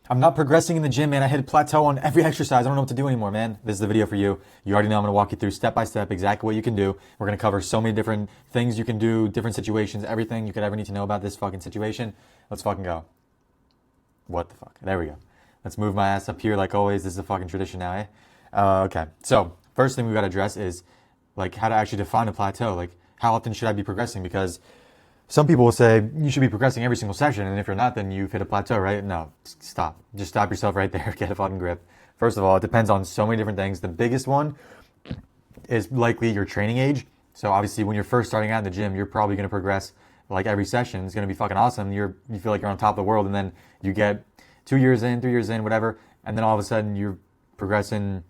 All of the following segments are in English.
I'm not progressing in the gym, man. I hit a plateau on every exercise. I don't know what to do anymore, man. This is the video for you. You already know I'm going to walk you through step by step exactly what you can do. We're going to cover so many different things you can do, different situations, everything you could ever need to know about this fucking situation. Let's fucking go. What the fuck? There we go. Let's move my ass up here like always. This is a fucking tradition now, eh? Okay. So, first thing we've got to address is like how to actually define a plateau. Like, how often should I be progressing? Because some people will say you should be progressing every single session, and if you're not, then you've hit a plateau, right? No, stop. Just stop yourself right there. Get a fucking grip. First of all, it depends on so many different things. The biggest one is likely your training age. So obviously, when you're first starting out in the gym, you're probably going to progress like every session is going to be fucking awesome. You feel like you're on top of the world, and then you get 2 years in, 3 years in, whatever, and then all of a sudden you're progressing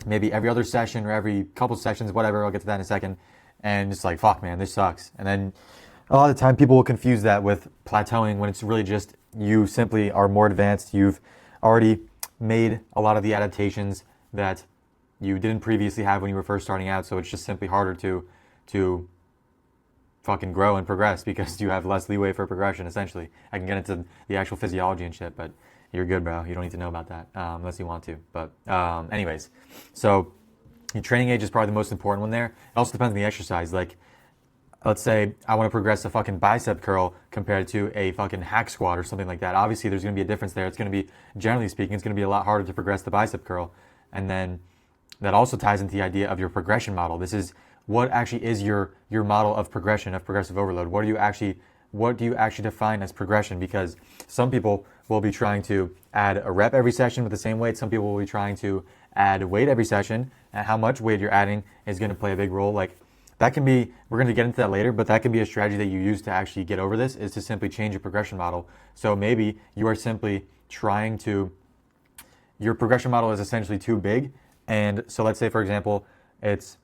maybe every other session or every couple sessions, whatever. I'll get to that in a second. And it's like, fuck, man, this sucks. And then a lot of the time people will confuse that with plateauing when it's really just you simply are more advanced. You've already made a lot of the adaptations that you didn't previously have when you were first starting out. So it's just simply harder to fucking grow and progress because you have less leeway for progression, essentially. I can get into the actual physiology and shit, but you're good, bro. You don't need to know about that unless you want to. But anyways, so your training age is probably the most important one there. It also depends on the exercise. Like, let's say I want to progress a fucking bicep curl compared to a fucking hack squat or something like that. Obviously, there's going to be a difference there. It's going to be, generally speaking, it's going to be a lot harder to progress the bicep curl. And then that also ties into the idea of your progression model. This is what actually is your model of progression, of progressive overload. What do you actually define as progression? Because some people will be trying to add a rep every session with the same weight. Some people will be trying to add weight every session, and how much weight you're adding is going to play a big role. Like, that can be, we're going to get into that later, but that can be a strategy that you use to actually get over this, is to simply change your progression model. So maybe you are simply trying to, your progression model is essentially too big. And so let's say, for example, it's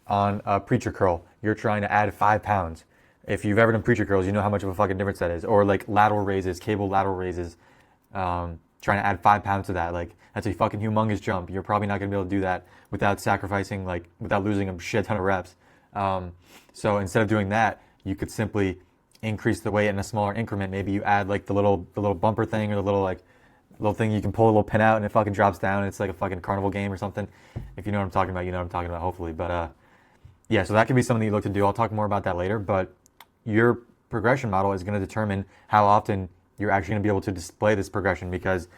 on a preacher curl. You're trying to add 5 pounds. If you've ever done preacher curls, you know how much of a fucking difference that is. Or like lateral raises, cable lateral raises, trying to add 5 pounds to that. Like, that's a fucking humongous jump. You're probably not going to be able to do that without sacrificing, like, without losing a shit ton of reps. So instead of doing that, you could simply increase the weight in a smaller increment. Maybe you add like the little bumper thing, or the little thing you can pull a little pin out and it fucking drops down. It's like a fucking carnival game or something. If you know what I'm talking about, you know what I'm talking about, hopefully. But yeah, so that can be something you look to do. I'll talk more about that later. But your progression model is going to determine how often you're actually going to be able to display this progression, because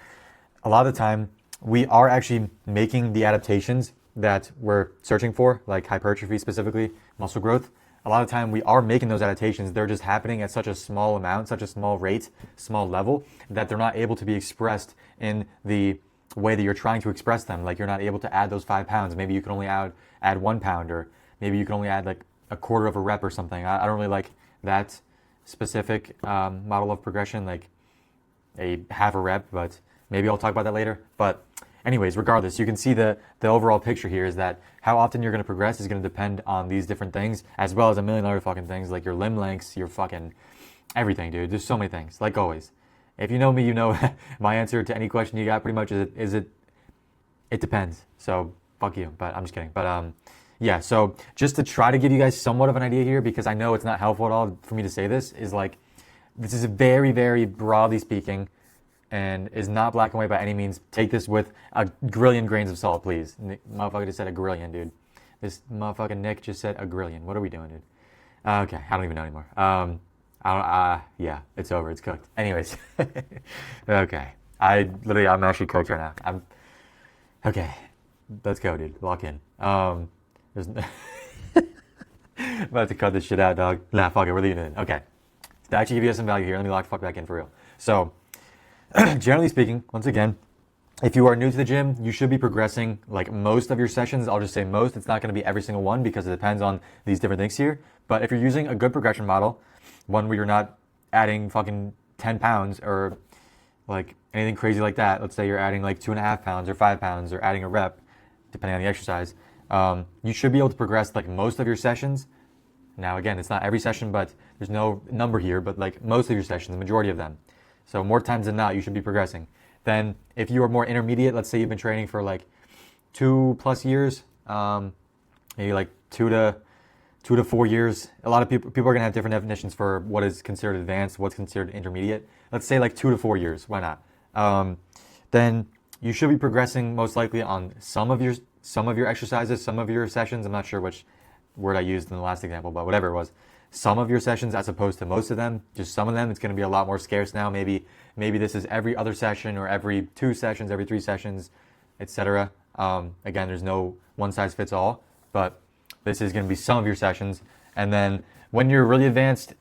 a lot of the time we are actually making the adaptations that we're searching for, like hypertrophy specifically, muscle growth. A lot of time we are making those adaptations. They're just happening at such a small amount, such a small rate, small level, that they're not able to be expressed in the way that you're trying to express them. Like, you're not able to add those 5 pounds. Maybe you can only add 1 pound, or maybe you can only add like a quarter of a rep or something. I don't really like that specific model of progression, like a half a rep, but maybe I'll talk about that later. But anyways, regardless, you can see the overall picture here is that how often you're going to progress is going to depend on these different things, as well as a million other fucking things, like your limb lengths, your fucking everything, dude. There's so many things, like always. If you know me, you know my answer to any question you got pretty much is it depends. So fuck you, but I'm just kidding. But yeah, so just to try to give you guys somewhat of an idea here, because I know it's not helpful at all for me to say this, is like, this is very, very broadly speaking, and is not black and white by any means. Take this with a grillion grains of salt, please. Motherfucker just said a grillion, dude. This motherfucking Nick just said a grillion. What are we doing, dude? Okay, I don't even know anymore. Yeah, it's over. It's cooked. Anyways, okay. I'm actually cooked right now. Okay. Let's go, dude. Lock in. I'm about to cut this shit out, dog. Nah, fuck it. We're leaving it in. Okay. To actually give you guys some value here, let me lock the fuck back in for real. So, generally speaking, once again, if you are new to the gym, you should be progressing like most of your sessions. I'll just say most. It's not going to be every single one because it depends on these different things here. But if you're using a good progression model, one where you're not adding fucking 10 pounds or like anything crazy like that. Let's say you're adding like 2.5 pounds or 5 pounds or adding a rep, depending on the exercise. You should be able to progress like most of your sessions. Now, again, it's not every session, but there's no number here, but like most of your sessions, the majority of them. So more times than not, you should be progressing. Then if you are more intermediate, let's say you've been training for like 2+ years, maybe like 2 to 4 years. A lot of people are gonna have different definitions for what is considered advanced, what's considered intermediate. Let's say like 2 to 4 years. Why not? then you should be progressing most likely on some of your exercises, some of your sessions. I'm not sure which word I used in the last example, but whatever it was. Some of your sessions as opposed to most of them, just some of them, it's going to be a lot more scarce now. Maybe this is every other session or every 2 sessions, every 3 sessions, etc. Again, there's no one size fits all, but this is going to be some of your sessions. And then when you're really advanced,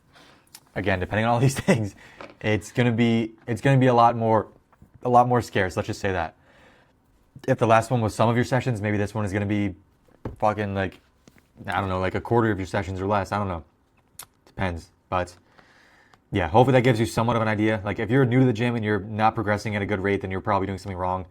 again, depending on all these things, it's going to be a lot more scarce. Let's just say that. If the last one was some of your sessions, maybe this one is going to be fucking like, I don't know, like a quarter of your sessions or less. I don't know. Depends. But yeah, hopefully that gives you somewhat of an idea. Like if you're new to the gym and you're not progressing at a good rate, then you're probably doing something wrong.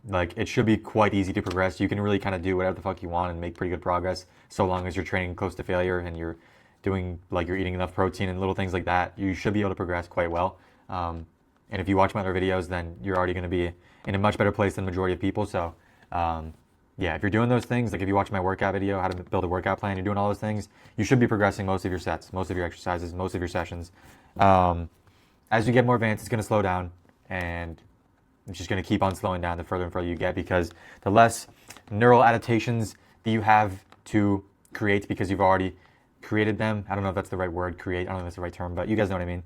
Like it should be quite easy to progress. You can really kind of do whatever the fuck you want and make pretty good progress, so long as you're training close to failure and you're doing, like, you're eating enough protein and little things like that. You should be able to progress quite well. And if you watch my other videos, then you're already going to be in a much better place than the majority of people. So yeah, if you're doing those things, like if you watch my workout video, how to build a workout plan, you're doing all those things, you should be progressing most of your sets, most of your exercises, most of your sessions. As you get more advanced, it's going to slow down, and it's just going to keep on slowing down the further and further you get, because the less neural adaptations that you have to create because you've already created them. I don't know if that's the right word, create. I don't know if that's the right term, but you guys know what I mean.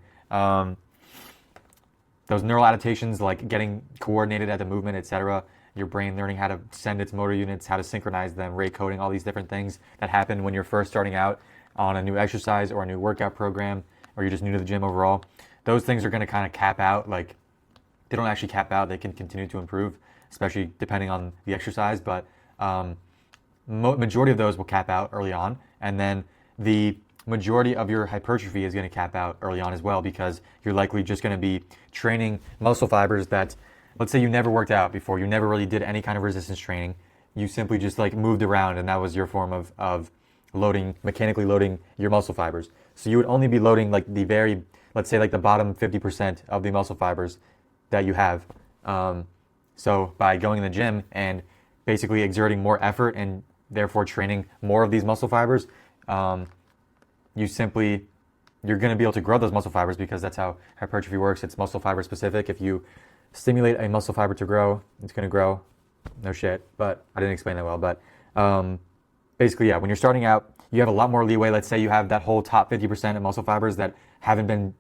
Those neural adaptations, like getting coordinated at the movement, etc., your brain learning how to send its motor units, how to synchronize them, rate coding, all these different things that happen when you're first starting out on a new exercise or a new workout program, or you're just new to the gym overall. Those things are going to kind of cap out. Like, they don't actually cap out. They can continue to improve, especially depending on the exercise. But majority of those will cap out early on, and then the majority of your hypertrophy is going to cap out early on as well, because you're likely just going to be training muscle fibers that, let's say you never worked out before, you never really did any kind of resistance training, you simply just like moved around, and that was your form of loading, mechanically loading your muscle fibers. So you would only be loading like the very, let's say like the bottom 50% of the muscle fibers that you have. So by going in the gym and basically exerting more effort and therefore training more of these muscle fibers, you're going to be able to grow those muscle fibers, because that's how hypertrophy works. It's muscle fiber specific. If you stimulate a muscle fiber to grow, it's going to grow. No shit, but I didn't explain that well. But basically, yeah, when you're starting out, you have a lot more leeway. Let's say you have that whole top 50% of muscle fibers that haven't been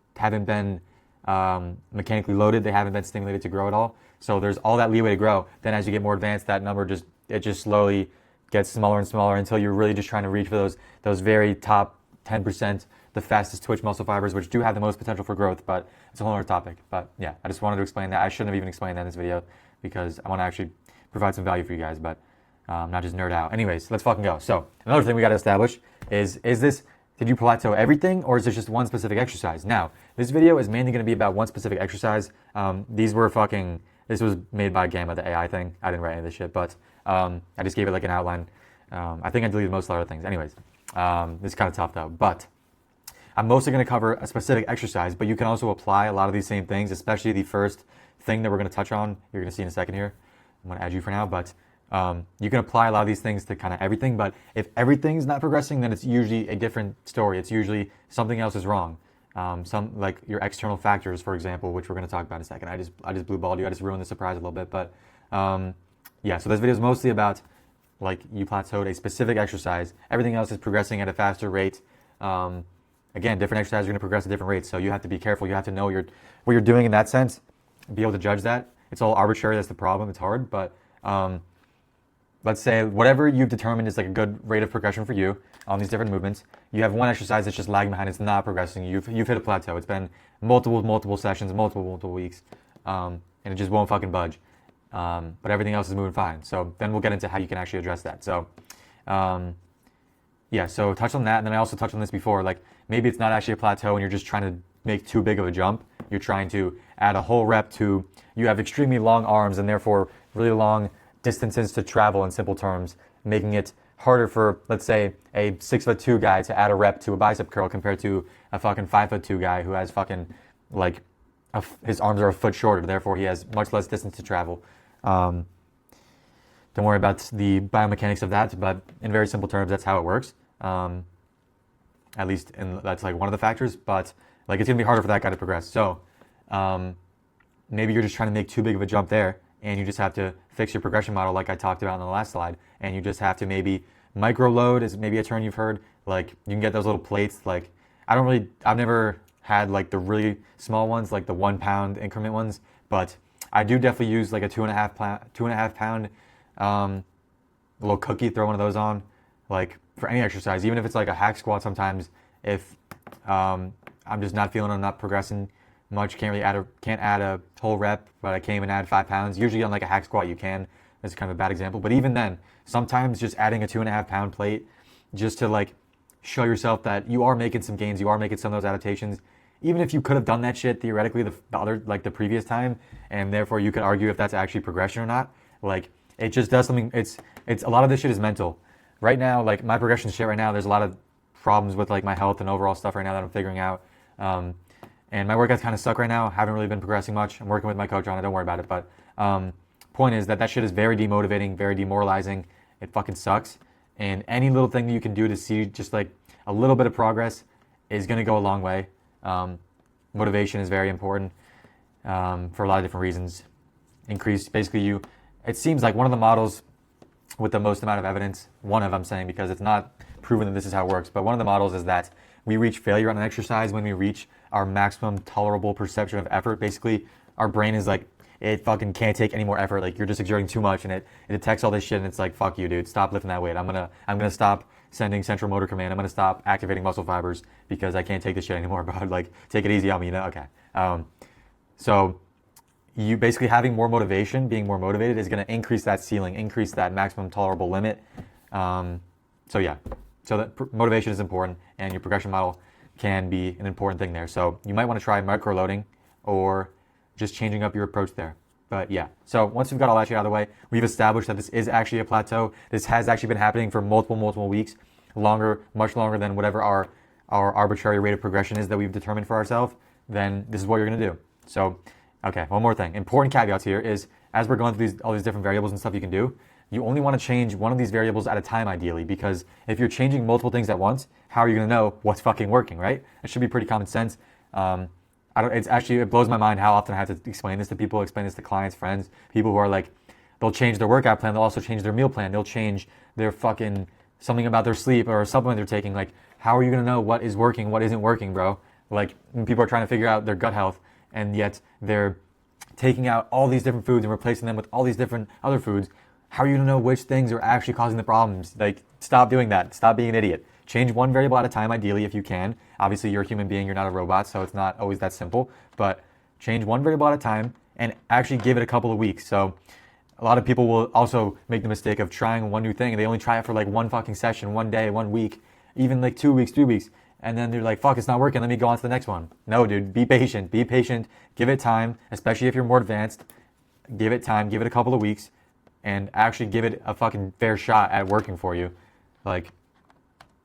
mechanically loaded. They haven't been stimulated to grow at all. So there's all that leeway to grow. Then as you get more advanced, that number just slowly gets smaller and smaller until you're really just trying to reach for those very top 10%, the fastest twitch muscle fibers, which do have the most potential for growth. But it's a whole other topic. But yeah, I just wanted to explain that. I shouldn't have even explained that in this video, because I want to actually provide some value for you guys, but not just nerd out. Anyways, let's fucking go. So another thing we got to establish is this, did you plateau everything, or is this just one specific exercise? Now, this video is mainly going to be about one specific exercise. This was made by Gamma, the AI thing. I didn't write any of this shit, but I just gave it like an outline. I think I deleted most of the other things. Anyways, this is kind of tough though, but I'm mostly going to cover a specific exercise, but you can also apply a lot of these same things, especially the first thing that we're going to touch on. You're going to see in a second here. I'm going to add you for now, but you can apply a lot of these things to kind of everything. But if everything's not progressing, then it's usually a different story. It's usually something else is wrong. Some, like your external factors, for example, which we're going to talk about in a second. I just blue balled you. I just ruined the surprise a little bit, but yeah. So this video is mostly about like you plateaued a specific exercise. Everything else is progressing at a faster rate. Again, different exercises are going to progress at different rates, so you have to be careful. You have to know what you're doing in that sense, be able to judge that. It's all arbitrary. That's the problem. It's hard, but let's say whatever you've determined is like a good rate of progression for you on these different movements. You have one exercise that's just lagging behind. It's not progressing. You've hit a plateau. It's been multiple sessions, multiple weeks, and it just won't fucking budge. But everything else is moving fine. So then we'll get into how you can actually address that. So yeah, so touch on that. And then I also touched on this before, like maybe it's not actually a plateau and you're just trying to make too big of a jump. You're trying to add a whole rep to, you have extremely long arms and therefore really long distances to travel in simple terms, making it harder for, let's say, a 6'2" guy to add a rep to a bicep curl compared to a fucking 5'2" guy who has fucking like, his arms are a foot shorter, therefore he has much less distance to travel. Don't worry about the biomechanics of that, but in very simple terms, that's how it works. At least that's like one of the factors, but like it's gonna be harder for that guy to progress. So maybe you're just trying to make too big of a jump there, and you just have to fix your progression model like I talked about in the last slide, and you just have to maybe micro load is maybe a term you've heard. Like you can get those little plates. Like I've never had like the really small ones, like the 1 pound increment ones, but I do definitely use like a 2.5 pound little cookie. Throw one of those on, like for any exercise, even if it's like a hack squat. Sometimes if I'm just not feeling, I'm not progressing much, can't add a whole rep, but I can't even add 5 pounds. Usually on like a hack squat you can. That's kind of a bad example, but even then, sometimes just adding a 2.5 pound plate just to like show yourself that you are making some gains, you are making some of those adaptations. Even if you could have done that shit theoretically the previous time, and therefore you could argue if that's actually progression or not. Like it just does something. It's a lot of this shit is mental. Right now, like my progression shit right now, there's a lot of problems with like my health and overall stuff right now that I'm figuring out. And my workouts kind of suck right now. Haven't really been progressing much. I'm working with my coach on it. Don't worry about it. But point is that shit is very demotivating, very demoralizing. It fucking sucks. And any little thing that you can do to see just like a little bit of progress is going to go a long way. Motivation is very important for a lot of different reasons. It seems like one of the models with the most amount of evidence, I'm saying because it's not proven that this is how it works, but one of the models is that we reach failure on an exercise when we reach our maximum tolerable perception of effort. Basically, our brain is like, it fucking can't take any more effort. Like you're just exerting too much, and it detects all this shit, and it's like, fuck you, dude. Stop lifting that weight. I'm gonna stop sending central motor command. I'm gonna stop activating muscle fibers because I can't take this shit anymore, bro. Like, take it easy on me, you know? Okay. So you basically having more motivation, being more motivated is gonna increase that ceiling, increase that maximum tolerable limit. So yeah. So that motivation is important, and your progression model can be an important thing there. So you might want to try micro loading or just changing up your approach there. But yeah, so once we've got all that shit out of the way, we've established that this is actually a plateau. This has actually been happening for multiple weeks, much longer than whatever our arbitrary rate of progression is that we've determined for ourselves. Then this is what you're gonna do. So, okay, one more thing. Important caveats here is as we're going through all these different variables and stuff you can do, you only want to change one of these variables at a time ideally, because if you're changing multiple things at once, how are you gonna know what's fucking working, right? It should be pretty common sense. It blows my mind how often I have to explain this to people, explain this to clients, friends, people who are like, they'll change their workout plan, they'll also change their meal plan, they'll change their fucking something about their sleep or a supplement they're taking. Like, how are you gonna know what is working, what isn't working, bro? Like, when people are trying to figure out their gut health, and yet they're taking out all these different foods and replacing them with all these different other foods, how are you gonna know which things are actually causing the problems? Like, stop doing that. Stop being an idiot. Change one variable at a time, ideally, if you can. Obviously, you're a human being, you're not a robot, so it's not always that simple. But change one variable at a time and actually give it a couple of weeks. So a lot of people will also make the mistake of trying one new thing, and they only try it for like one fucking session, 1 day, 1 week, even like 2 weeks, 3 weeks. And then they're like, fuck, it's not working, let me go on to the next one. No, dude, be patient, give it time, especially if you're more advanced. Give it time, give it a couple of weeks, and actually give it a fucking fair shot at working for you. Like,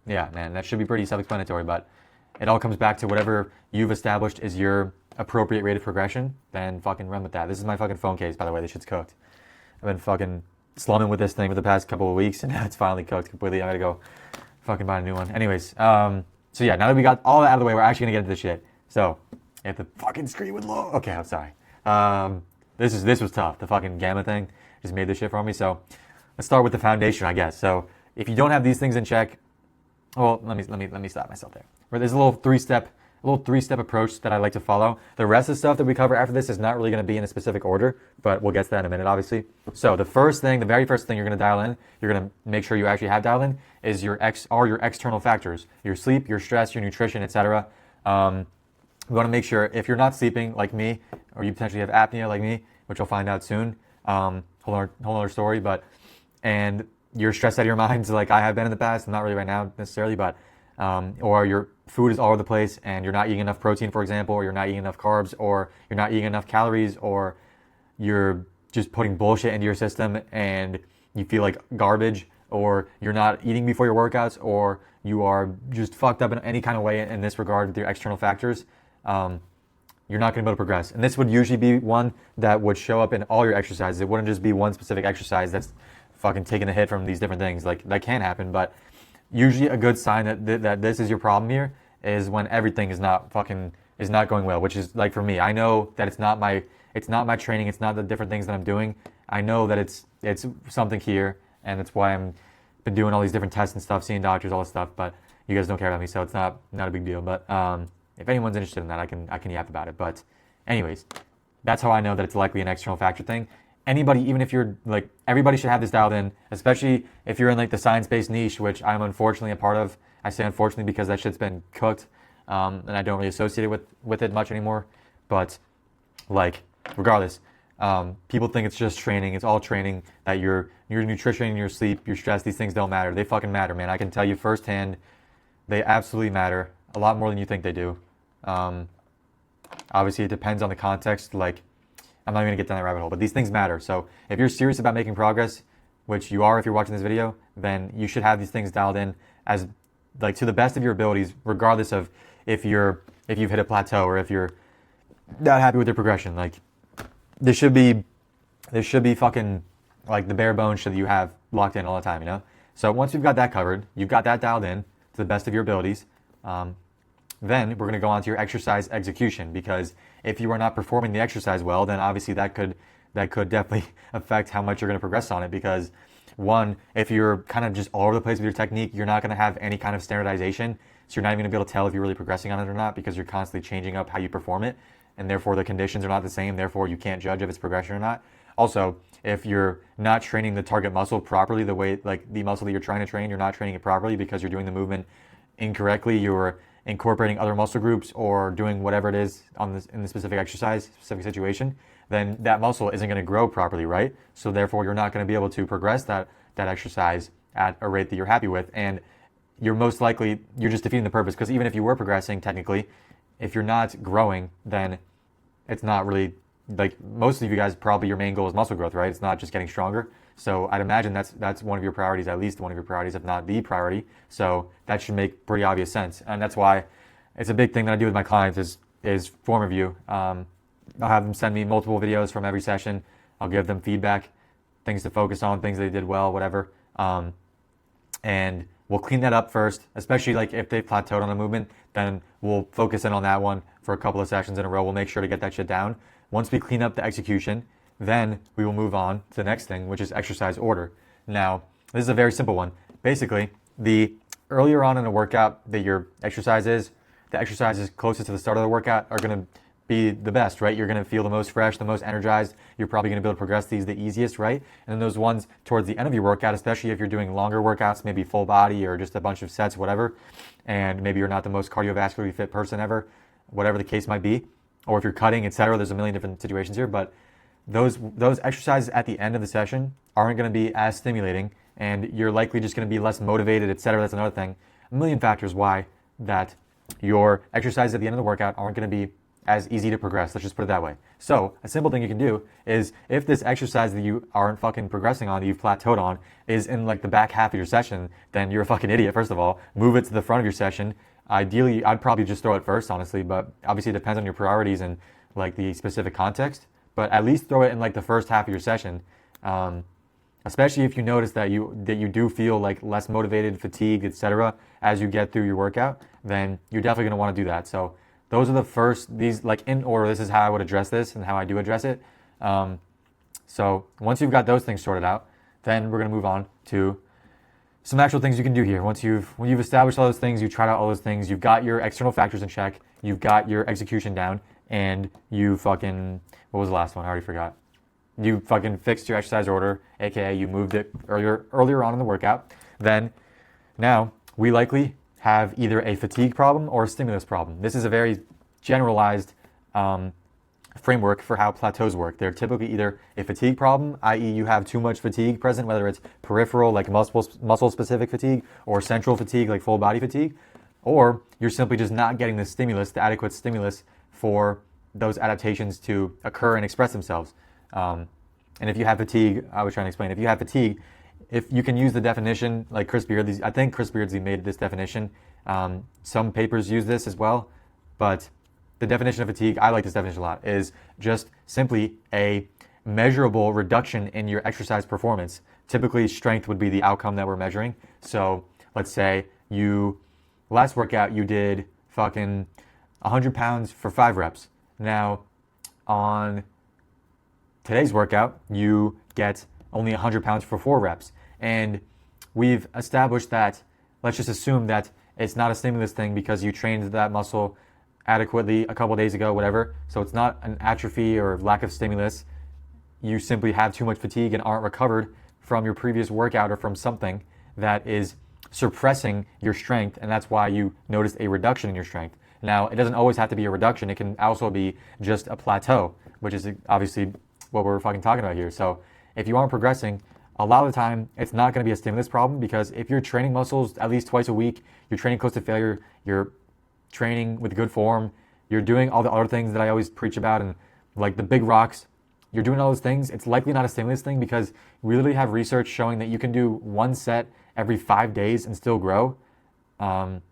yeah, man, that should be pretty self-explanatory, but it all comes back to whatever you've established is your appropriate rate of progression, then fucking run with that. This is my fucking phone case, by the way. This shit's cooked. I've been fucking slumming with this thing for the past couple of weeks, and now it's finally cooked completely. I gotta go fucking buy a new one. Anyways, so yeah, now that we got all that out of the way, we're actually gonna get into this shit. So, if the fucking screen would load. Okay, I'm sorry. This was tough. The fucking gamma thing just made this shit for me. So, let's start with the foundation, I guess. So, if you don't have these things in check, well, let me stop myself there. Where there's a little three-step approach that I like to follow. The rest of the stuff that we cover after this is not really going to be in a specific order, but we'll get to that in a minute, obviously. So the very first thing you're going to dial in, you're going to make sure you actually have dialed in, is your external factors, your sleep, your stress, your nutrition, etc. We want to make sure if you're not sleeping like me, or you potentially have apnea like me, which you'll find out soon. Whole other story, and you're stressed out of your mind, like I have been in the past, not really right now necessarily, but or your food is all over the place and you're not eating enough protein, for example, or you're not eating enough carbs, or you're not eating enough calories, or you're just putting bullshit into your system and you feel like garbage, or you're not eating before your workouts, or you are just fucked up in any kind of way in this regard with your external factors, you're not going to be able to progress. And this would usually be one that would show up in all your exercises. It wouldn't just be one specific exercise that's fucking taking a hit from these different things. Like, that can happen, but usually a good sign that this is your problem here is when everything is not going well, which is like for me. I know that it's not my It's not my training. It's not the different things that I'm doing. I know that it's something here, and that's why I'm been doing all these different tests and stuff, seeing doctors, all this stuff. But you guys don't care about me, so it's not a big deal. But if anyone's interested in that, I can yap about it. But anyways, that's how I know that it's likely an external factor thing. Anybody, even if you're like, everybody should have this dialed in, especially if you're in like the science-based niche, which I'm unfortunately a part of. I say unfortunately because that shit's been cooked, and I don't really associate it with it much anymore. But like, regardless, people think it's just training. It's all training, that your nutrition, your sleep, your stress, these things don't matter. They fucking matter, man. I can tell you firsthand, they absolutely matter. A lot more than you think they do. Obviously, it depends on the context. Like, I'm not even going to get down that rabbit hole, but these things matter. So if you're serious about making progress, which you are if you're watching this video, then you should have these things dialed in as, like, to the best of your abilities, regardless of if you've hit a plateau or if you're not happy with your progression. Like, there should be fucking, like, the bare bones shit that you have locked in all the time, you know? So once you've got that covered, you've got that dialed in to the best of your abilities, then we're going to go on to your exercise execution, because if you are not performing the exercise well, then obviously that could definitely affect how much you're going to progress on it. Because one, if you're kind of just all over the place with your technique, you're not going to have any kind of standardization. So you're not even going to be able to tell if you're really progressing on it or not, because you're constantly changing up how you perform it. And therefore the conditions are not the same. Therefore you can't judge if it's progression or not. Also, if you're not training the target muscle properly, the way, like the muscle that you're trying to train, you're not training it properly because you're doing the movement incorrectly. You're incorporating other muscle groups or doing whatever it is in the specific exercise, specific situation, then that muscle isn't going to grow properly, right? So therefore, you're not going to be able to progress that exercise at a rate that you're happy with, and you're most likely, you're just defeating the purpose, because even if you were progressing technically, if you're not growing, then it's not really, like, most of you guys, probably your main goal is muscle growth, right? It's not just getting stronger. So I'd imagine that's one of your priorities, at least one of your priorities, if not the priority. So that should make pretty obvious sense. And that's why it's a big thing that I do with my clients is form review. I'll have them send me multiple videos from every session. I'll give them feedback, things to focus on, things they did well, whatever. And we'll clean that up first, especially like if they plateaued on a movement, then we'll focus in on that one for a couple of sessions in a row. We'll make sure to get that shit down. Once we clean up the execution, then we will move on to the next thing, which is exercise order. Now, this is a very simple one. Basically, the earlier on in a workout that your exercise is, the exercises closest to the start of the workout are going to be the best, right? You're going to feel the most fresh, the most energized. You're probably going to be able to progress these the easiest, right? And then those ones towards the end of your workout, especially if you're doing longer workouts, maybe full body or just a bunch of sets, whatever, and maybe you're not the most cardiovascularly fit person ever, whatever the case might be, or if you're cutting, etc. There's a million different situations here, but those exercises at the end of the session aren't going to be as stimulating, and you're likely just going to be less motivated, etc. That's another thing. A million factors why that your exercises at the end of the workout aren't going to be as easy to progress. Let's just put it that way. So a simple thing you can do is, if this exercise that you aren't fucking progressing on, that you've plateaued on, is in like the back half of your session, then you're a fucking idiot, first of all. Move it to the front of your session. Ideally, I'd probably just throw it first, honestly, but obviously it depends on your priorities and like the specific context. But at least throw it in like the first half of your session, especially if you notice that you do feel like less motivated, fatigued, etc. as you get through your workout, then you're definitely going to want to do that. So those are the first, these, like, in order, this is how I would address this and how I do address it. So once you've got those things sorted out, then we're going to move on to some actual things you can do here. When you've established all those things, you've tried out all those things, you've got your external factors in check, you've got your execution down, and you fucking, what was the last one? I already forgot. You fucking fixed your exercise order, aka you moved it earlier on in the workout. Then now we likely have either a fatigue problem or a stimulus problem. This is a very generalized framework for how plateaus work. They're typically either a fatigue problem, i.e. you have too much fatigue present, whether it's peripheral, like muscle-specific fatigue, or central fatigue, like full body fatigue, or you're simply just not getting the stimulus, the adequate stimulus for those adaptations to occur and express themselves. And if you have fatigue, I was trying to explain, if you have fatigue, if you can use the definition, like Chris Beardsley, I think Chris Beardsley made this definition. Some papers use this as well, but the definition of fatigue, I like this definition a lot, is just simply a measurable reduction in your exercise performance. Typically, strength would be the outcome that we're measuring. So let's say last workout, you did fucking 100 pounds for 5 reps. Now, on today's workout, you get only 100 pounds for 4 reps. And we've established that, let's just assume that it's not a stimulus thing because you trained that muscle adequately a couple days ago, whatever. So it's not an atrophy or lack of stimulus. You simply have too much fatigue and aren't recovered from your previous workout or from something that is suppressing your strength, and that's why you noticed a reduction in your strength. Now, it doesn't always have to be a reduction. It can also be just a plateau, which is obviously what we're fucking talking about here. So if you aren't progressing, a lot of the time, it's not going to be a stimulus problem, because if you're training muscles at least twice a week, you're training close to failure, you're training with good form, you're doing all the other things that I always preach about, and like the big rocks, you're doing all those things, it's likely not a stimulus thing, because we literally have research showing that you can do one set every 5 days and still grow. And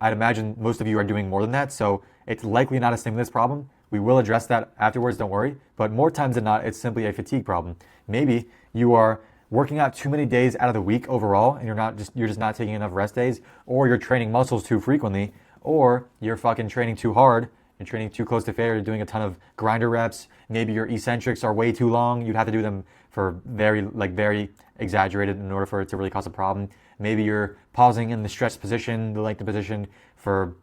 I'd imagine most of you are doing more than that, so it's likely not a stimulus problem. We will address that afterwards, don't worry. But more times than not, it's simply a fatigue problem. Maybe you are working out too many days out of the week overall, and you're just not taking enough rest days, or you're training muscles too frequently, or you're fucking training too hard, you're training too close to failure, you're doing a ton of grinder reps. Maybe your eccentrics are way too long. You'd have to do them for very exaggerated in order for it to really cause a problem. Maybe you're pausing in the stretch position, the length of position, for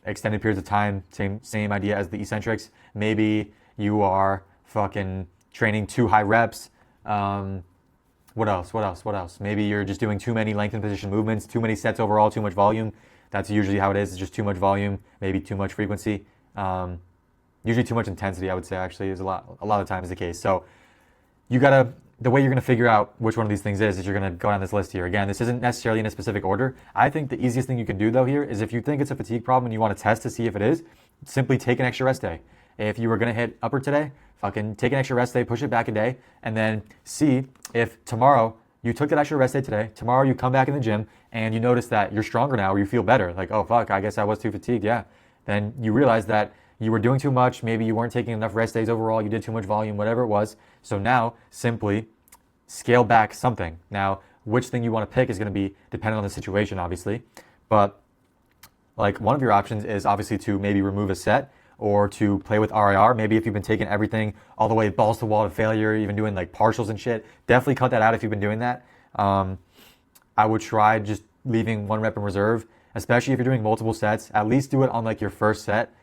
extended periods of time. Same idea as the eccentrics. Maybe you are fucking training too high reps. What else? Maybe you're just doing too many lengthened position movements, too many sets overall, too much volume. That's usually how it is. It's just too much volume, maybe too much frequency. Usually too much intensity, I would say, actually, is a lot of times the case. So the way you're gonna figure out which one of these things is you're gonna go down this list here. Again, this isn't necessarily in a specific order. I think the easiest thing you can do though here is, if you think it's a fatigue problem and you want to test to see if it is, simply take an extra rest day. If you were gonna hit upper today, fucking take an extra rest day, push it back a day, and then see if tomorrow you took that extra rest day today, tomorrow you come back in the gym and you notice that you're stronger now, or you feel better, like, oh fuck, I guess I was too fatigued, yeah. Then you realize that you were doing too much, maybe you weren't taking enough rest days overall, you did too much volume, whatever it was. So now, simply scale back something. Now, which thing you want to pick is going to be dependent on the situation, obviously. But like, one of your options is obviously to maybe remove a set, or to play with RIR. Maybe if you've been taking everything all the way balls to wall to failure, even doing like partials and shit, definitely cut that out if you've been doing that. I would try just leaving 1 rep in reserve, especially if you're doing multiple sets. At least do it on like your first set.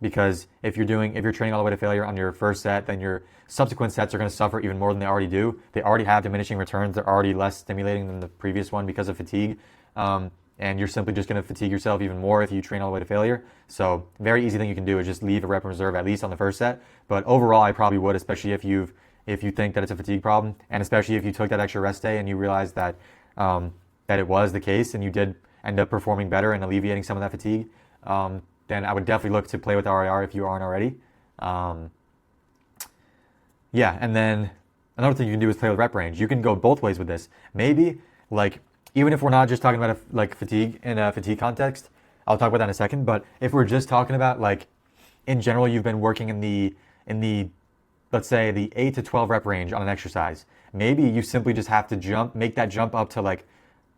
Because if you're training all the way to failure on your first set, then your subsequent sets are going to suffer even more than they already do. They already have diminishing returns. They're already less stimulating than the previous one because of fatigue. And you're simply just going to fatigue yourself even more if you train all the way to failure. So very easy thing you can do is just leave a rep in reserve, at least on the first set. But overall, I probably would, especially if you think that it's a fatigue problem, and especially if you took that extra rest day and you realized that that it was the case and you did end up performing better and alleviating some of that fatigue. Then I would definitely look to play with RIR if you aren't already. Yeah, and then another thing you can do is play with rep range. You can go both ways with this. Maybe, like, even if we're not just talking about fatigue in a fatigue context, I'll talk about that in a second, but if we're just talking about, like, in general, you've been working in the let's say the 8 to 12 rep range on an exercise. Maybe you simply just have to make that jump up to like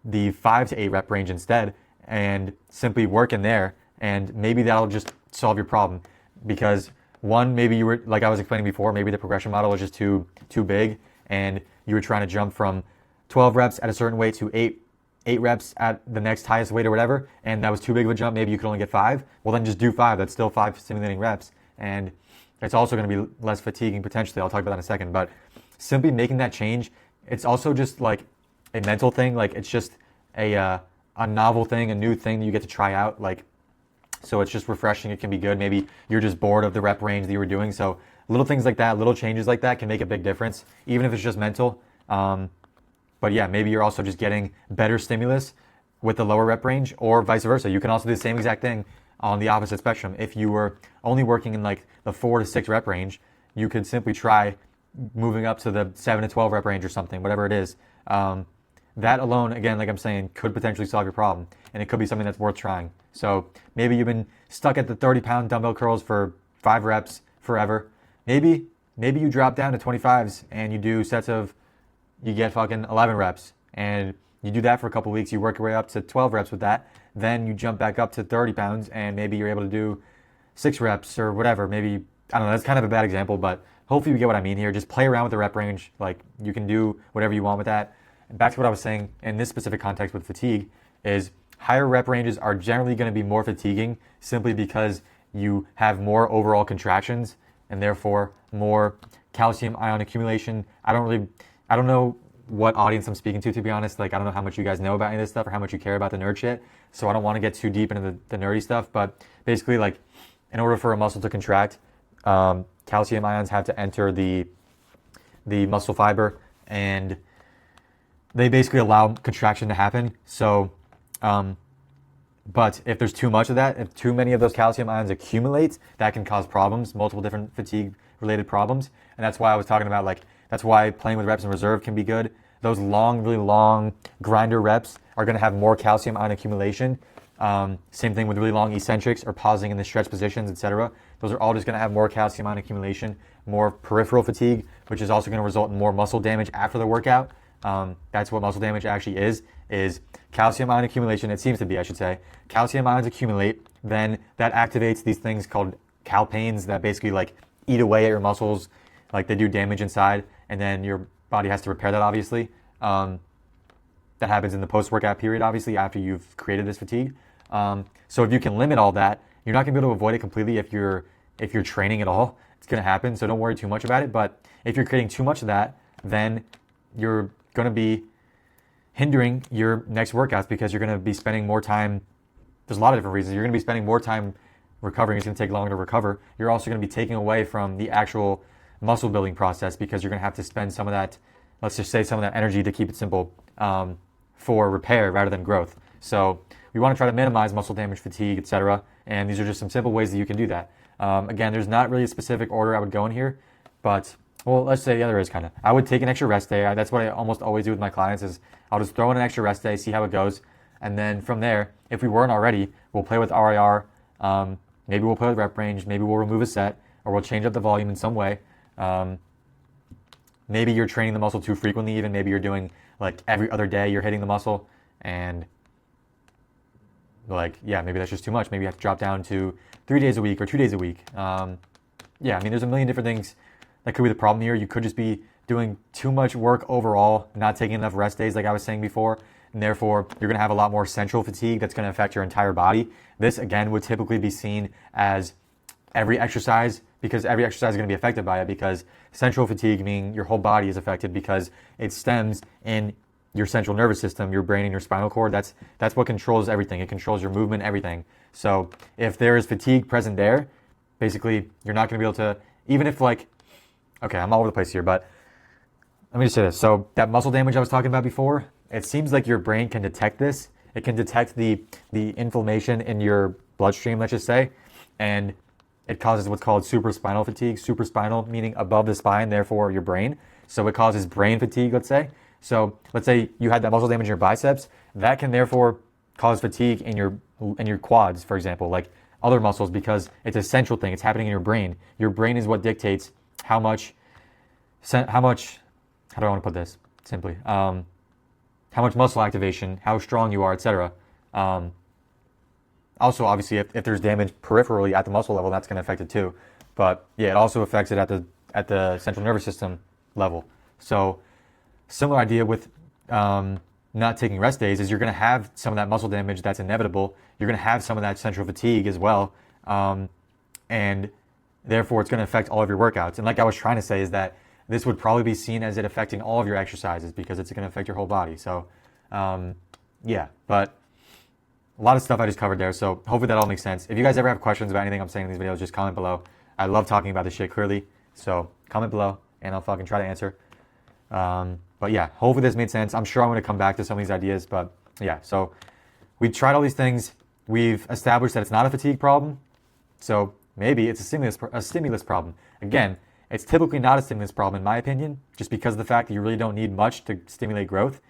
the 5 to 8 rep range instead, and simply work in there. And maybe that'll just solve your problem, because one, maybe you were, like I was explaining before, maybe the progression model was just too big, and you were trying to jump from 12 reps at a certain weight to 8 reps at the next highest weight or whatever, and that was too big of a jump. Maybe you could only get 5. Well, then just do 5. That's still 5 stimulating reps, and it's also going to be less fatiguing potentially. I'll talk about that in a second. But simply making that change, it's also just like a mental thing. Like, it's just a novel thing, a new thing that you get to try out. Like, so it's just refreshing. It can be good. Maybe you're just bored of the rep range that you were doing. So little things like that, little changes like that can make a big difference, even if it's just mental. But yeah, maybe you're also just getting better stimulus with the lower rep range, or vice versa. You can also do the same exact thing on the opposite spectrum. If you were only working in like the 4 to 6 rep range, you could simply try moving up to the 7 to 12 rep range or something, whatever it is. That alone, again, like I'm saying, could potentially solve your problem, and it could be something that's worth trying. So maybe you've been stuck at the 30-pound dumbbell curls for 5 reps forever. Maybe you drop down to 25s and you get fucking 11 reps, and you do that for a couple weeks. You work your way up to 12 reps with that. Then you jump back up to 30 pounds, and maybe you're able to do 6 reps or whatever. Maybe, I don't know, that's kind of a bad example, but hopefully you get what I mean here. Just play around with the rep range. Like, you can do whatever you want with that. And back to what I was saying in this specific context with fatigue is higher rep ranges are generally going to be more fatiguing simply because you have more overall contractions and therefore more calcium ion accumulation. I don't know what audience I'm speaking to be honest. Like, I don't know how much you guys know about any of this stuff or how much you care about the nerd shit. So I don't want to get too deep into the nerdy stuff, but basically, like, in order for a muscle to contract, calcium ions have to enter the muscle fiber, and they basically allow contraction to happen. So, but if there's too much of that, if too many of those calcium ions accumulate, that can cause problems, multiple different fatigue-related problems. And that's why I was talking about, like, that's why playing with reps in reserve can be good. Those long, really long grinder reps are going to have more calcium ion accumulation. Same thing with really long eccentrics or pausing in the stretch positions, etc. Those are all just going to have more calcium ion accumulation, more peripheral fatigue, which is also going to result in more muscle damage after the workout. That's what muscle damage actually is calcium ion accumulation. It seems to be, I should say. Calcium ions accumulate, then that activates these things called calpains that basically like eat away at your muscles, like they do damage inside, and then your body has to repair that, obviously. That happens in the post-workout period, obviously, after you've created this fatigue. So if you can limit all that, you're not going to be able to avoid it completely if you're training at all. It's going to happen, so don't worry too much about it. But if you're creating too much of that, then you're going to be hindering your next workouts because you're going to be spending more time. There's a lot of different reasons. You're going to be spending more time recovering. It's going to take longer to recover. You're also going to be taking away from the actual muscle building process because you're going to have to spend some of that, let's just say some of that energy, to keep it simple, for repair rather than growth. So we want to try to minimize muscle damage, fatigue, etc. And these are just some simple ways that you can do that. Again, there's not really a specific order I would go in here, but, well, let's say, yeah, there is kind of. I would take an extra rest day. That's what I almost always do with my clients is I'll just throw in an extra rest day, see how it goes. And then from there, if we weren't already, we'll play with RIR. Maybe we'll play with rep range. Maybe we'll remove a set, or we'll change up the volume in some way. Maybe you're training the muscle too frequently even. Maybe you're doing like every other day you're hitting the muscle, and like, yeah, maybe that's just too much. Maybe you have to drop down to 3 days a week or 2 days a week. Yeah, I mean, there's a million different things that could be the problem here. You could just be doing too much work overall, not taking enough rest days like I was saying before, and therefore you're going to have a lot more central fatigue that's going to affect your entire body. This, again, would typically be seen as every exercise, because every exercise is going to be affected by it, because central fatigue, meaning your whole body is affected because it stems in your central nervous system, your brain and your spinal cord. That's what controls everything. It controls your movement, everything. So if there is fatigue present there, basically you're not going to be able to, even if like, okay, I'm all over the place here, but let me just say this. So that muscle damage I was talking about before, it seems like your brain can detect this. It can detect the inflammation in your bloodstream, let's just say, and it causes what's called supraspinal fatigue. Supraspinal meaning above the spine, therefore your brain. So it causes brain fatigue, let's say. So let's say you had that muscle damage in your biceps. That can therefore cause fatigue in your quads, for example, like other muscles, because it's a central thing. It's happening in your brain. Your brain is what dictates how much, how do I want to put this simply? How much muscle activation, how strong you are, etc. Also, obviously, if there's damage peripherally at the muscle level, that's going to affect it too. But yeah, it also affects it at the central nervous system level. So similar idea with not taking rest days is you're going to have some of that muscle damage that's inevitable. You're going to have some of that central fatigue as well. And therefore, it's going to affect all of your workouts. And like I was trying to say is that this would probably be seen as it affecting all of your exercises because it's going to affect your whole body. So yeah, but a lot of stuff I just covered there. So hopefully that all makes sense. If you guys ever have questions about anything I'm saying in these videos, just comment below. I love talking about this shit clearly. So comment below and I'll fucking try to answer. But yeah, hopefully this made sense. I'm sure I'm going to come back to some of these ideas, but yeah, so we've tried all these things. We've established that it's not a fatigue problem. So maybe it's a stimulus problem. Again, it's typically not a stimulus problem in my opinion, just because of the fact that you really don't need much to stimulate growth.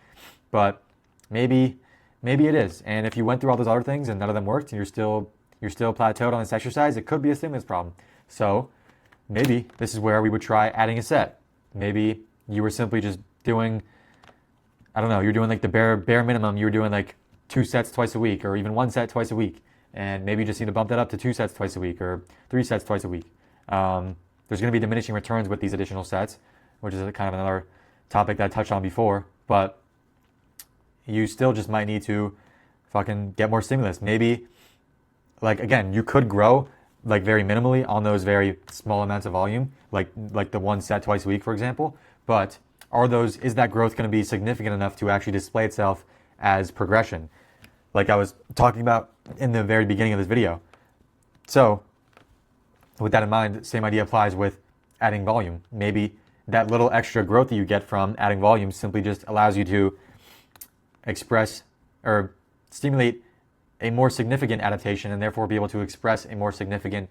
But maybe it is. And if you went through all those other things and none of them worked and you're still plateaued on this exercise, it could be a stimulus problem. So maybe this is where we would try adding a set. Maybe you were simply just doing, I don't know, you're doing like the bare minimum. You were doing like 2 sets twice a week, or even 1 set twice a week. And maybe you just need to bump that up to 2 sets twice a week, or 3 sets twice a week. there's going to be diminishing returns with these additional sets, which is kind of another topic that I touched on before. But you still just might need to fucking get more stimulus. Maybe, like, again, you could grow like very minimally on those very small amounts of volume, like the one set twice a week, for example. But is that growth going to be significant enough to actually display itself as progression, like I was talking about in the very beginning of this video? So with that in mind, same idea applies with adding volume. Maybe that little extra growth that you get from adding volume simply just allows you to express or stimulate a more significant adaptation, and therefore be able to express a more significant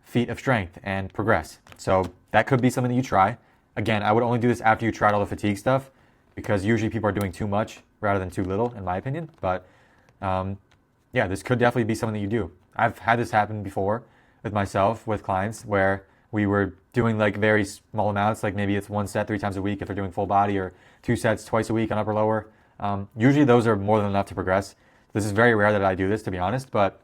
feat of strength and progress. So that could be something that you try. Again, I would only do this after you tried all the fatigue stuff, because usually people are doing too much rather than too little, in my opinion. But yeah, this could definitely be something that you do. I've had this happen before with myself, with clients, where we were doing like very small amounts, like maybe it's one set 3 times a week if they're doing full body, or 2 sets twice a week on upper lower. Usually those are more than enough to progress. This is very rare that I do this, to be honest, but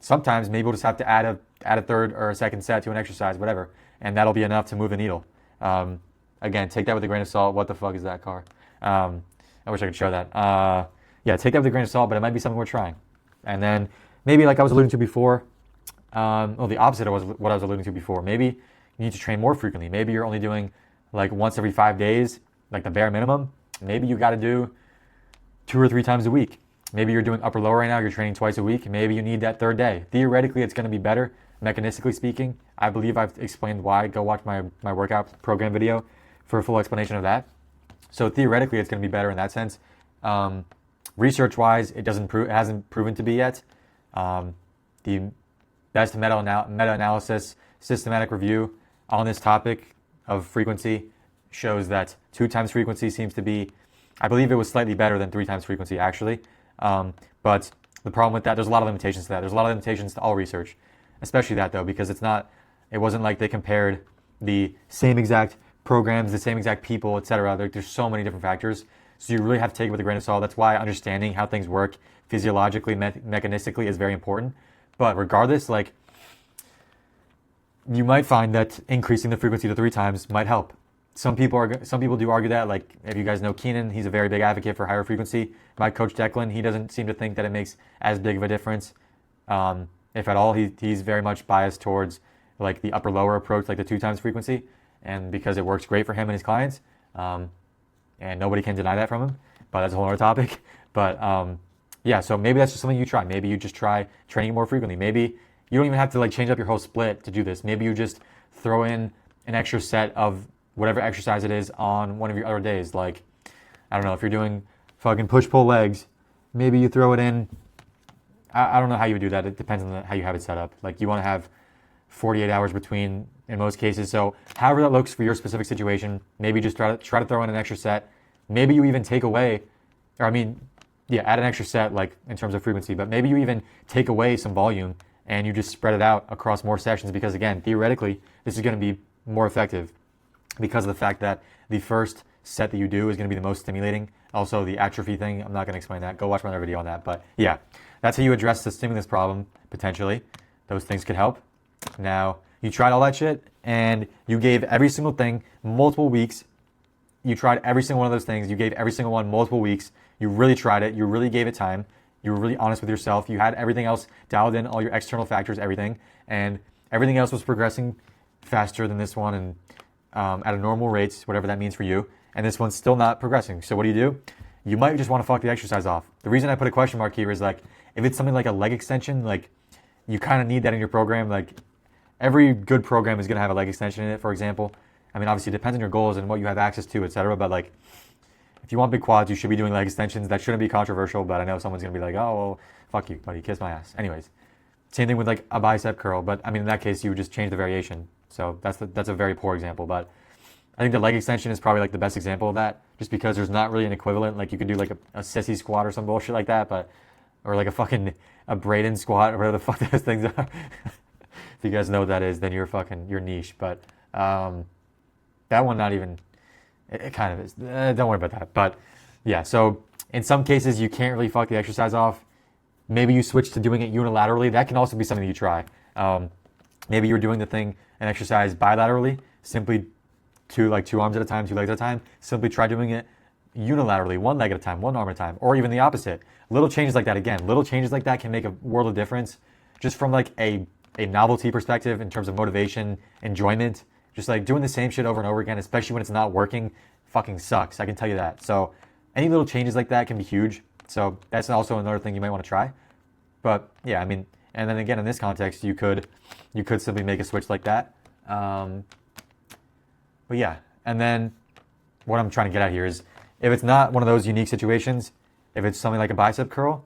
sometimes maybe we'll just have to add a third or a second set to an exercise, whatever, and that'll be enough to move the needle. Again, take that with a grain of salt. What the fuck is that car? I wish I could show that. Yeah, take that with a grain of salt, but it might be something we're trying. And then maybe, like I was alluding to before, the opposite of what I was alluding to before. Maybe you need to train more frequently. Maybe you're only doing like once every 5 days, like the bare minimum. Maybe you got to do 2 or 3 times a week. Maybe you're doing upper lower right now, you're training twice a week. Maybe you need that third day. Theoretically, it's going to be better, mechanistically speaking. I believe I've explained why. Go watch my workout program video for a full explanation of that. So theoretically, it's going to be better in that sense. Research-wise, it hasn't proven to be yet. The best meta-analysis, systematic review on this topic of frequency shows that 2 times frequency seems to be, I believe it was slightly better than 3 times frequency, actually. But the problem with that, there's a lot of limitations to that. There's a lot of limitations to all research, especially that, though, because it wasn't like they compared the same exact programs, the same exact people, etc. There's so many different factors. So you really have to take it with a grain of salt. That's why understanding how things work physiologically, mechanistically is very important. But regardless, like, you might find that increasing the frequency to 3 times might help. Some people do argue that, like, if you guys know Keenan, he's a very big advocate for higher frequency. My coach Declan, he doesn't seem to think that it makes as big of a difference, if at all. He's very much biased towards like the upper lower approach, like the 2 times frequency, and because it works great for him and his clients, and nobody can deny that from him. But that's a whole other topic. But yeah, so maybe that's just something you try. Maybe you just try training more frequently. Maybe you don't even have to like change up your whole split to do this. Maybe you just throw in an extra set of whatever exercise it is on one of your other days. Like, I don't know, if you're doing fucking push-pull legs, maybe you throw it in. I don't know how you would do that. It depends on how you have it set up. Like, you want to have 48 hours between in most cases. So however that looks for your specific situation, maybe just try to throw in an extra set. Maybe you even take away, add an extra set, like in terms of frequency, but maybe you even take away some volume and you just spread it out across more sessions, because again, theoretically, this is going to be more effective because of the fact that the first set that you do is going to be the most stimulating. Also, the atrophy thing, I'm not going to explain that. Go watch my other video on that. But yeah, that's how you address the stimulus problem, potentially. Those things could help. Now, you tried all that shit, and you gave every single thing multiple weeks. You tried every single one of those things. You gave every single one multiple weeks. You really tried it. You really gave it time. You were really honest with yourself. You had everything else dialed in, all your external factors, everything. And everything else was progressing faster than this one, and at a normal rate, whatever that means for you. And this one's still not progressing. So what do? You might just want to fuck the exercise off. The reason I put a question mark here is, like, if it's something like a leg extension, like, you kind of need that in your program. Like, every good program is going to have a leg extension in it, for example. I mean, obviously it depends on your goals and what you have access to, etc. But like, if you want big quads, you should be doing leg extensions. That shouldn't be controversial, but I know someone's going to be like, oh, well, fuck you, buddy, kiss my ass. Anyways, same thing with like a bicep curl, but I mean, in that case, you would just change the variation. So that's a very poor example, but I think the leg extension is probably like the best example of that, just because there's not really an equivalent. Like, you could do like a sissy squat or some bullshit like that, or like a Braden squat or whatever the fuck those things are. If you guys know what that is, then you're niche. But that one, not even, it kind of is. Don't worry about that. But yeah, so in some cases you can't really fuck the exercise off. Maybe you switch to doing it unilaterally. That can also be something you try. Maybe you're doing the thing, an exercise bilaterally, simply two arms at a time, two legs at a time. Simply try doing it unilaterally, one leg at a time, one arm at a time, or even the opposite. Little changes like that, again, little changes like that can make a world of difference just from like a novelty perspective in terms of motivation, enjoyment. Just like doing the same shit over and over again, especially when it's not working, fucking sucks. I can tell you that. So any little changes like that can be huge. So that's also another thing you might want to try. But yeah, I mean, and then again, in this context, you could simply make a switch like that. But yeah, and then what I'm trying to get at here is, if it's not one of those unique situations, if it's something like a bicep curl,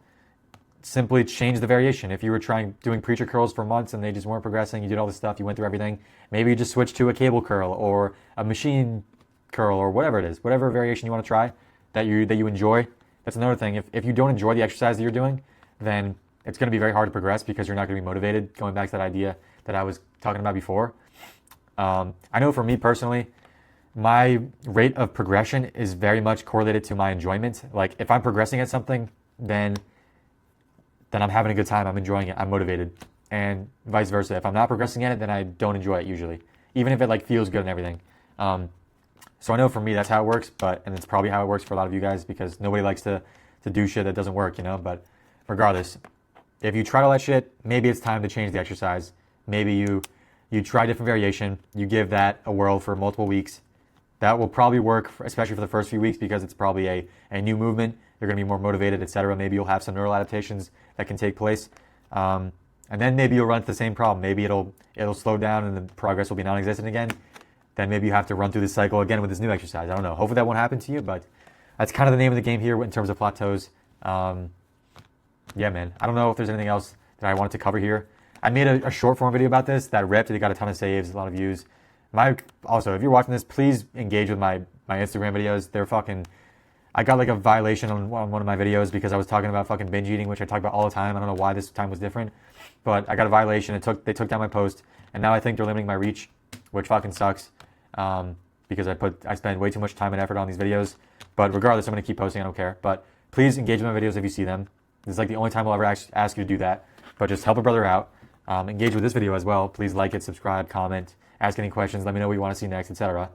simply change the variation. If you were doing preacher curls for months and they just weren't progressing, you did all this stuff, you went through everything, maybe you just switch to a cable curl or a machine curl or whatever it is, whatever variation you want to try that you enjoy. That's another thing. If you don't enjoy the exercise that you're doing, then it's going to be very hard to progress because you're not going to be motivated. Going back to that idea that I was talking about before. I know for me personally, my rate of progression is very much correlated to my enjoyment. Like if I'm progressing at something, then I'm having a good time, I'm enjoying it, I'm motivated. And vice versa. If I'm not progressing at it, then I don't enjoy it usually. Even if it like feels good and everything. So I know for me that's how it works, and it's probably how it works for a lot of you guys because nobody likes to do shit that doesn't work, But regardless, if you tried all that shit, maybe it's time to change the exercise. Maybe you try different variation, you give that a whirl for multiple weeks. That will probably work, especially for the first few weeks because it's probably a new movement. You're going to be more motivated, etc. Maybe you'll have some neural adaptations that can take place. And then maybe you'll run into the same problem. Maybe it'll slow down and the progress will be non-existent again. Then maybe you have to run through the cycle again with this new exercise. I don't know. Hopefully that won't happen to you, but that's kind of the name of the game here in terms of plateaus. Yeah, man. I don't know if there's anything else that I wanted to cover here. I made a short form video about this that ripped. It got a ton of saves, a lot of views. Also, if you're watching this, please engage with my Instagram videos. They're fucking... I got like a violation on one of my videos because I was talking about fucking binge eating, which I talk about all the time. I don't know why this time was different, but I got a violation. They took down my post, and now I think they're limiting my reach, which fucking sucks. Because I spend way too much time and effort on these videos. But regardless, I'm gonna keep posting. I don't care. But please engage with my videos if you see them. This is like the only time I'll ever ask you to do that. But just help a brother out. Engage with this video as well. Please like it, subscribe, comment, ask any questions. Let me know what you want to see next, etc.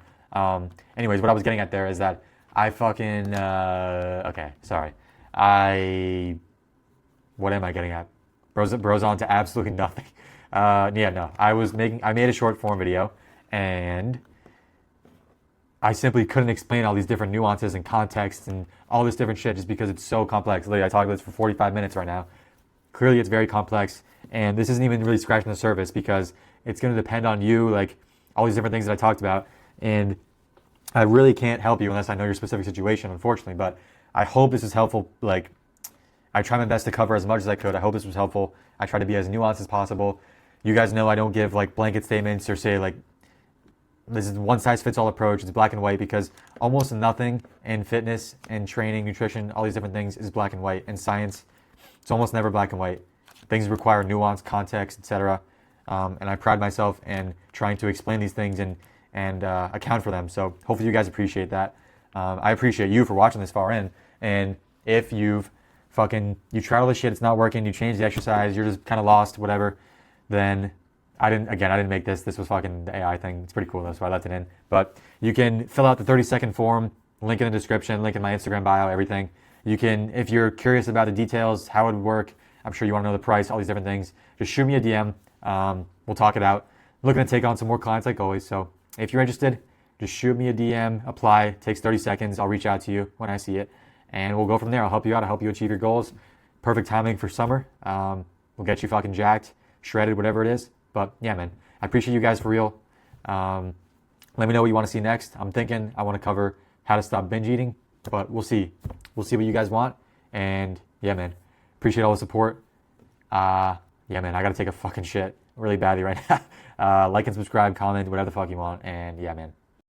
Anyways, what I was getting at there is that I fucking okay, sorry. What am I getting at? Bro's on to absolutely nothing. Yeah, no. I made a short form video and I simply couldn't explain all these different nuances and contexts and all this different shit just because it's so complex. Literally, I talked about this for 45 minutes right now. Clearly, it's very complex, and this isn't even really scratching the surface because it's going to depend on you, like all these different things that I talked about, and I really can't help you unless I know your specific situation, unfortunately, but I hope this is helpful. Like, I try my best to cover as much as I could. I hope this was helpful. I try to be as nuanced as possible. You guys know I don't give like blanket statements or say like, this is one size fits all approach. It's black and white because almost nothing in fitness and training, nutrition, all these different things is black and white. In science, it's almost never black and white. Things require nuance, context, etc. And I pride myself in trying to explain these things and account for them. So hopefully you guys appreciate that. I appreciate you for watching this far in. And if you tried all this shit, it's not working, you change the exercise, you're just kind of lost, whatever, then I didn't make this. This was fucking the AI thing. It's pretty cool though, so I left it in. But you can fill out the 30-second form, link in the description, link in my Instagram bio, everything. You can, if you're curious about the details, how it would work, I'm sure you want to know the price, all these different things, just shoot me a DM. We'll talk it out. Looking to take on some more clients like always. So if you're interested, just shoot me a DM, apply. It takes 30 seconds. I'll reach out to you when I see it. And we'll go from there. I'll help you out. I'll help you achieve your goals. Perfect timing for summer. We'll get you fucking jacked, shredded, whatever it is. But yeah, man, I appreciate you guys for real. Let me know what you want to see next. I'm thinking I want to cover how to stop binge eating, but we'll see. We'll see what you guys want. And yeah, man, appreciate all the support. Yeah, man, I got to take a fucking shit really badly right now. Like and subscribe, comment, whatever the fuck you want. And yeah, man.